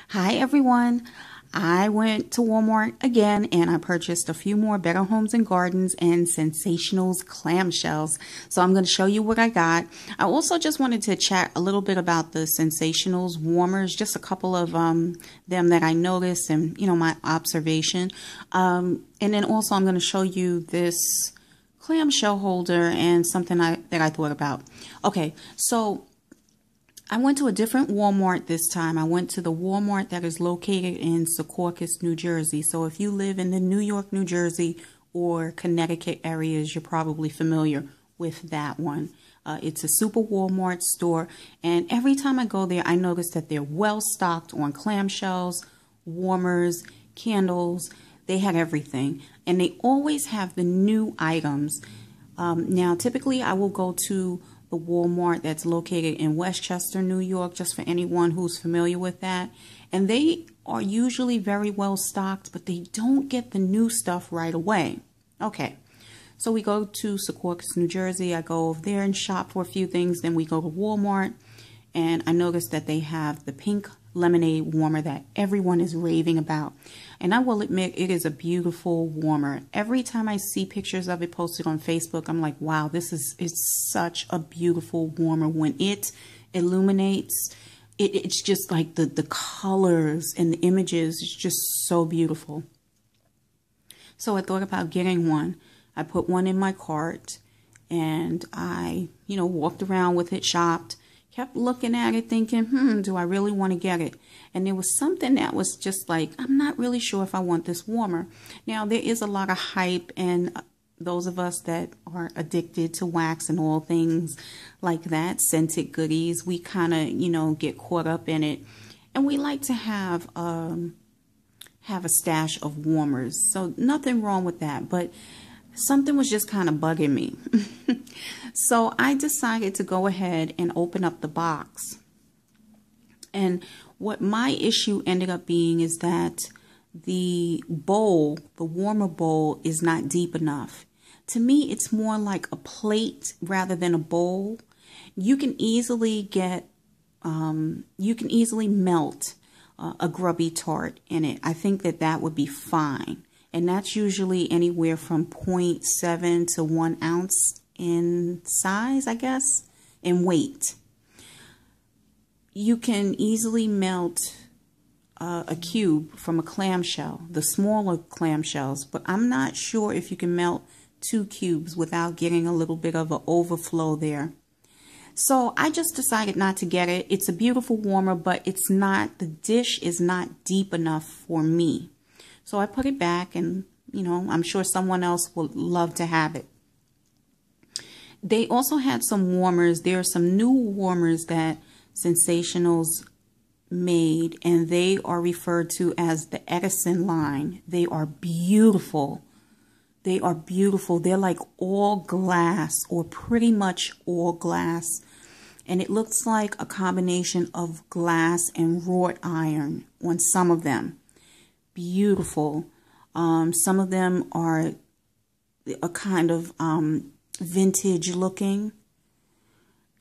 Hi everyone. I went to Walmart again and I purchased a few more Better Homes and Gardens and ScentSationals clamshells. So I'm going to show you what I got. I also just wanted to chat a little bit about the ScentSationals warmers, just a couple of them that I noticed and, my observation. And then also I'm going to show you this clamshell holder and something that I thought about. Okay, so I went to a different Walmart this time. I went to the Walmart that is located in Secaucus, New Jersey. So if you live in the New York, New Jersey, or Connecticut areas, you're probably familiar with that one. It's a super Walmart store, and every time I go there, I notice that they're well stocked on clamshells, warmers, candles. They had everything, and they always have the new items. Now, typically, I will go to the Walmart that's located in Westchester, New York, just for anyone who's familiar with that. And they are usually very well stocked, but they don't get the new stuff right away. Okay, so we go to Secaucus, New Jersey. I go over there and shop for a few things. Then we go to Walmart, and I noticed that they have the pink lemonade warmer that everyone is raving about. And I will admit, it is a beautiful warmer. Every time I see pictures of it posted on Facebook, I'm like, wow, it's such a beautiful warmer. When it illuminates, it's just like the colors and the images, it's just so beautiful. So I thought about getting one. I put one in my cart and I, walked around with it, shopped. Kept looking at it thinking, do I really want to get it? And there was something that was just like, I'm not really sure if I want this warmer. Now, there is a lot of hype, and those of us that are addicted to wax and all things like that, scented goodies, we kind of, get caught up in it. And we like to have a stash of warmers. So nothing wrong with that, but something was just kind of bugging me. So I decided to go ahead and open up the box. And what my issue ended up being is that the bowl, the warmer bowl, is not deep enough. To me, it's more like a plate rather than a bowl. You can easily get, melt a grubby tart in it. I think that would be fine. And that's usually anywhere from 0.7 to 1 ounce in size, I guess, in weight. You can easily melt a cube from a clamshell, the smaller clamshells, but I'm not sure if you can melt 2 cubes without getting a little bit of an overflow there. So I just decided not to get it. It's a beautiful warmer, but the dish is not deep enough for me. So I put it back, and, I'm sure someone else will love to have it. They also had some warmers. There are some new warmers that ScentSationals made, and they are referred to as the Edison line. They are beautiful. They are beautiful. They're like all glass, or pretty much all glass. And it looks like a combination of glass and wrought iron on some of them. Beautiful. Some of them are a kind of vintage looking,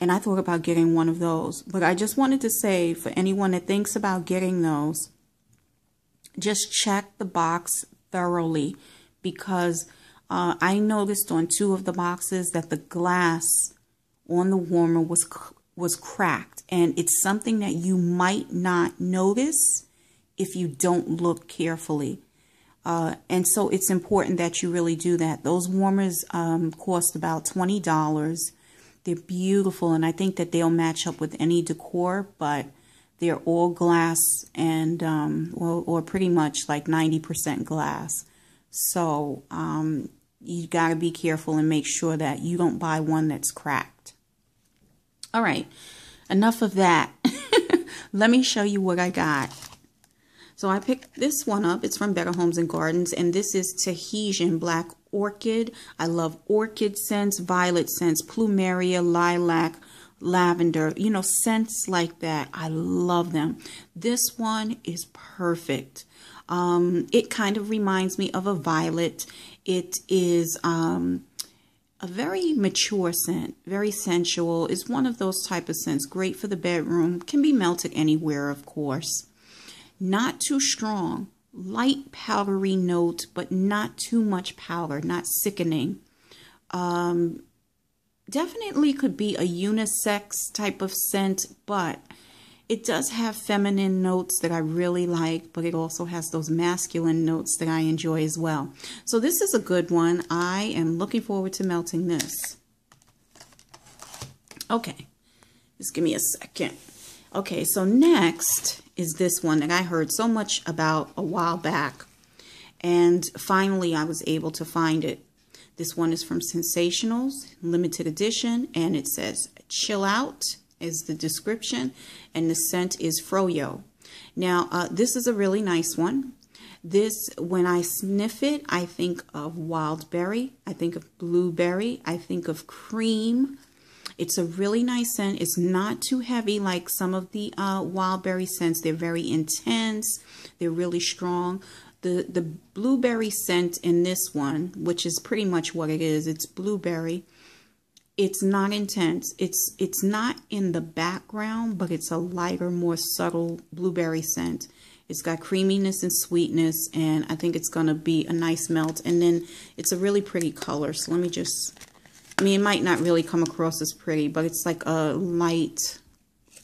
and I thought about getting one of those. But I just wanted to say, for anyone that thinks about getting those, just check the box thoroughly, because I noticed on 2 of the boxes that the glass on the warmer was cracked, and it's something that you might not notice if you don't look carefully. And so it's important that you really do that. Those warmers cost about $20. They're beautiful, and I think that they'll match up with any decor, but they're all glass and, or pretty much like 90% glass. So you got to be careful and make sure that you don't buy one that's cracked. All right, enough of that. Let me show you what I got. So I picked this one up. It's from Better Homes and Gardens, and this is Tahitian Black Orchid. I love orchid scents, violet scents, plumeria, lilac, lavender, scents like that. I love them. This one is perfect. It kind of reminds me of a violet. It is a very mature scent, very sensual. It's one of those type of scents, great for the bedroom, can be melted anywhere, of course. Not too strong. Light powdery note, but not too much powder, not sickening. Definitely could be a unisex type of scent, but it does have feminine notes that I really like, but it also has those masculine notes that I enjoy as well. So this is a good one. I am looking forward to melting this. Okay, just give me a second. Okay, so next is this one that I heard so much about a while back, and finally I was able to find it. This one is from ScentSationals, limited edition, and it says chill out is the description, and the scent is Fro Yo. Now, this is a really nice one. This, when I sniff it, I think of wild berry, I think of blueberry, I think of cream. It's a really nice scent. It's not too heavy like some of the wild berry scents. They're very intense. They're really strong. The blueberry scent in this one, which is pretty much what it is, it's blueberry. It's not intense. It's not in the background, but it's a lighter, more subtle blueberry scent. It's got creaminess and sweetness, and I think it's going to be a nice melt. And then it's a really pretty color. So let me just, I mean, it might not really come across as pretty, but it's like a light,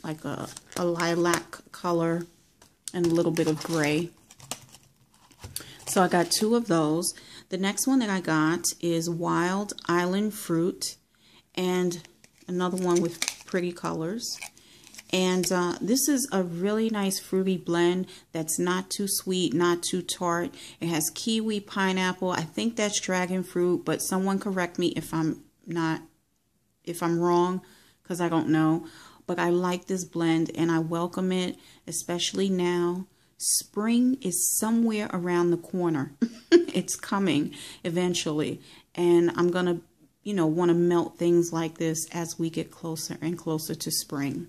like a lilac color and a little bit of gray. So I got 2 of those. The next one that I got is Wild Island Fruit, and another one with pretty colors. And this is a really nice fruity blend that's not too sweet, not too tart. It has kiwi, pineapple. I think that's dragon fruit, but someone correct me if I'm wrong, because I don't know. But I like this blend and I welcome it, especially now. Spring is somewhere around the corner. It's coming eventually, and I'm gonna, you know, want to melt things like this as we get closer and closer to spring.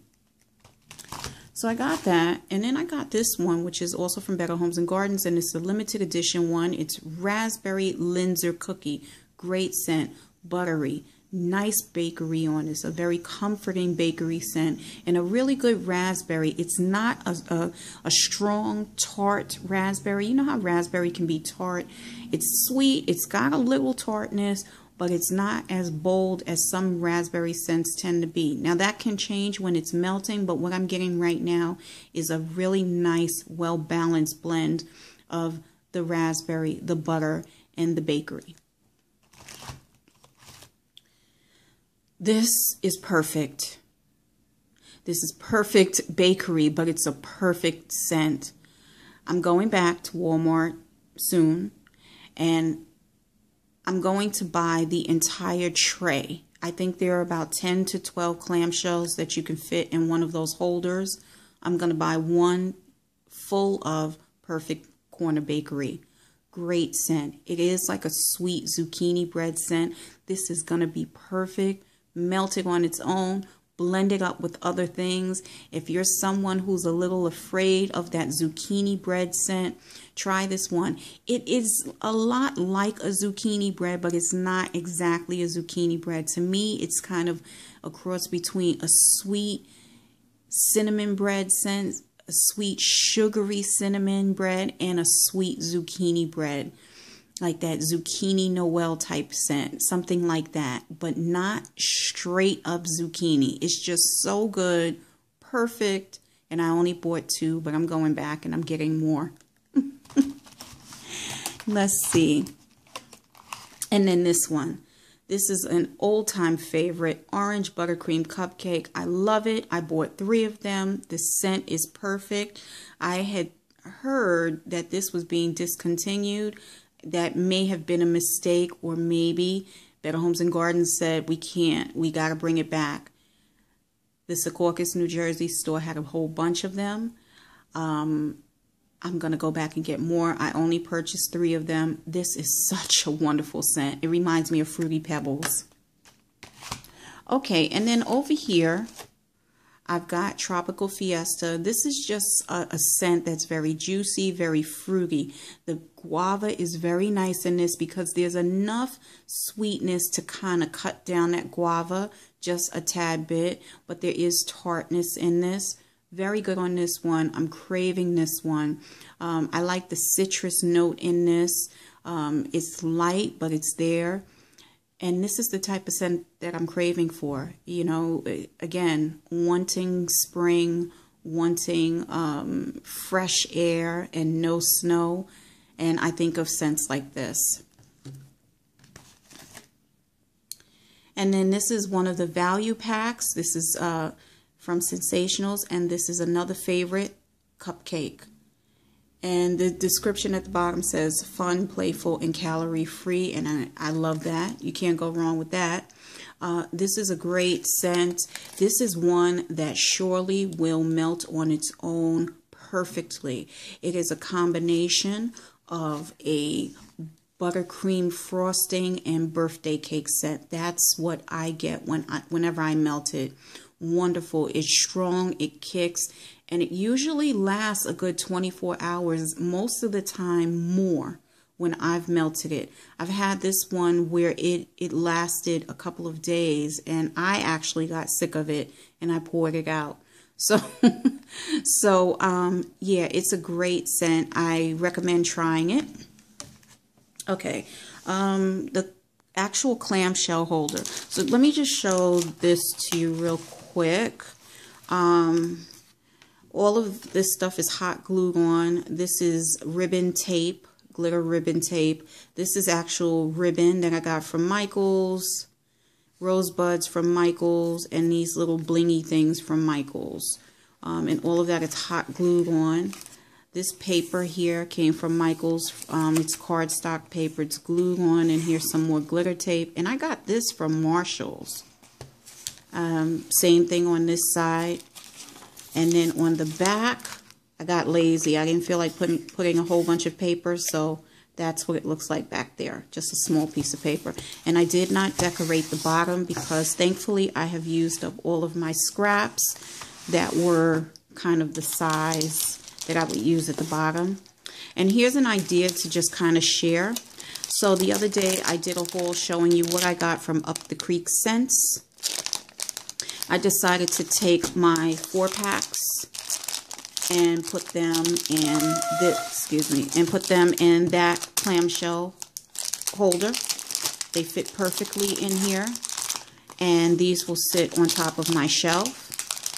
So I got that, and then I got this one, which is also from Better Homes and Gardens, and it's a limited edition one. It's Raspberry Linzer Cookie. Great scent, buttery, nice bakery on it. It's a very comforting bakery scent, and a really good raspberry. It's not a strong, tart raspberry. You know how raspberry can be tart? It's sweet, it's got a little tartness, but it's not as bold as some raspberry scents tend to be. Now that can change when it's melting, but what I'm getting right now is a really nice, well-balanced blend of the raspberry, the butter, and the bakery. This is perfect. This is perfect bakery, but it's a perfect scent. I'm going back to Walmart soon, and I'm going to buy the entire tray. I think there are about 10 to 12 clamshells that you can fit in one of those holders. I'm going to buy one full of Perfect Corner Bakery. Great scent. It is like a sweet zucchini bread scent. This is going to be perfect. Melt it on its own. Blend it up with other things. If you're someone who's a little afraid of that zucchini bread scent, try this one. It is a lot like a zucchini bread, but it's not exactly a zucchini bread. To me, it's kind of a cross between a sweet cinnamon bread scent, a sweet sugary cinnamon bread, and a sweet zucchini bread. Like that zucchini Noel type scent, something like that, but not straight up zucchini. It's just so good, perfect, and I only bought 2, but I'm going back and I'm getting more. Let's see. And then this one. This is an old-time favorite, Orange Buttercream Cupcake. I love it. I bought 3 of them. The scent is perfect. I had heard that this was being discontinued. That may have been a mistake, or maybe Better Homes and Gardens said, we can't, we got to bring it back. The Secaucus, New Jersey store had a whole bunch of them. I'm going to go back and get more. I only purchased 3 of them. This is such a wonderful scent. It reminds me of Fruity Pebbles. Okay, and then over here, I've got Tropical Fiesta. This is just a scent that's very juicy, very fruity. The guava is very nice in this because there's enough sweetness to kind of cut down that guava just a tad bit, but there is tartness in this. Very good on this one. I'm craving this one. I like the citrus note in this. It's light, but it's there. And this is the type of scent that I'm craving for. You know, again, wanting spring, wanting fresh air and no snow. And I think of scents like this. And then this is one of the value packs. This is from ScentSationals, and this is another favorite, Cupcake. And the description at the bottom says fun, playful, and calorie-free, and I love that. You can't go wrong with that. This is a great scent. This is one that surely will melt on its own perfectly. It is a combination of a buttercream frosting and birthday cake scent. That's what I get whenever I melt it. Wonderful. It's strong, it kicks, and it usually lasts a good 24 hours, most of the time more when I've melted it. I've had this one where it lasted a couple of days, and I actually got sick of it and I poured it out. So, yeah, it's a great scent. I recommend trying it. Okay, the actual clamshell holder. So let me just show this to you real quick. All of this stuff is hot glued on. This is ribbon tape, glitter ribbon tape. This is actual ribbon that I got from Michael's, rosebuds from Michael's, and these little blingy things from Michael's. And all of that is hot glued on. This paper here came from Michael's. It's cardstock paper. It's glued on, and here's some more glitter tape. And I got this from Marshall's. Same thing on this side. And then on the back, I got lazy. I didn't feel like putting a whole bunch of paper, so that's what it looks like back there. Just a small piece of paper. And I did not decorate the bottom because thankfully I have used up all of my scraps that were kind of the size that I would use at the bottom. And here's an idea to just kind of share. So the other day I did a haul showing you what I got from Up the Creek Scents. I decided to take my 4-packs and put them in put them in that clamshell holder. They fit perfectly in here, and these will sit on top of my shelf.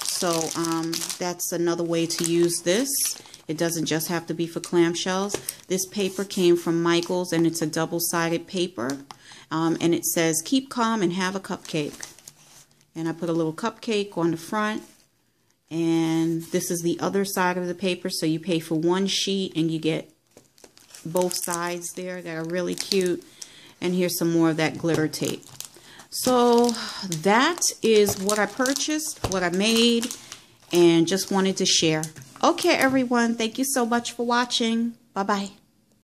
So that's another way to use this. It doesn't just have to be for clamshells. This paper came from Michael's, and it's a double-sided paper. And it says, keep calm and have a cupcake. And I put a little cupcake on the front. And this is the other side of the paper. So you pay for one sheet and you get both sides there that are really cute. And here's some more of that glitter tape. So that is what I purchased, what I made, and just wanted to share. Okay, everyone. Thank you so much for watching. Bye-bye.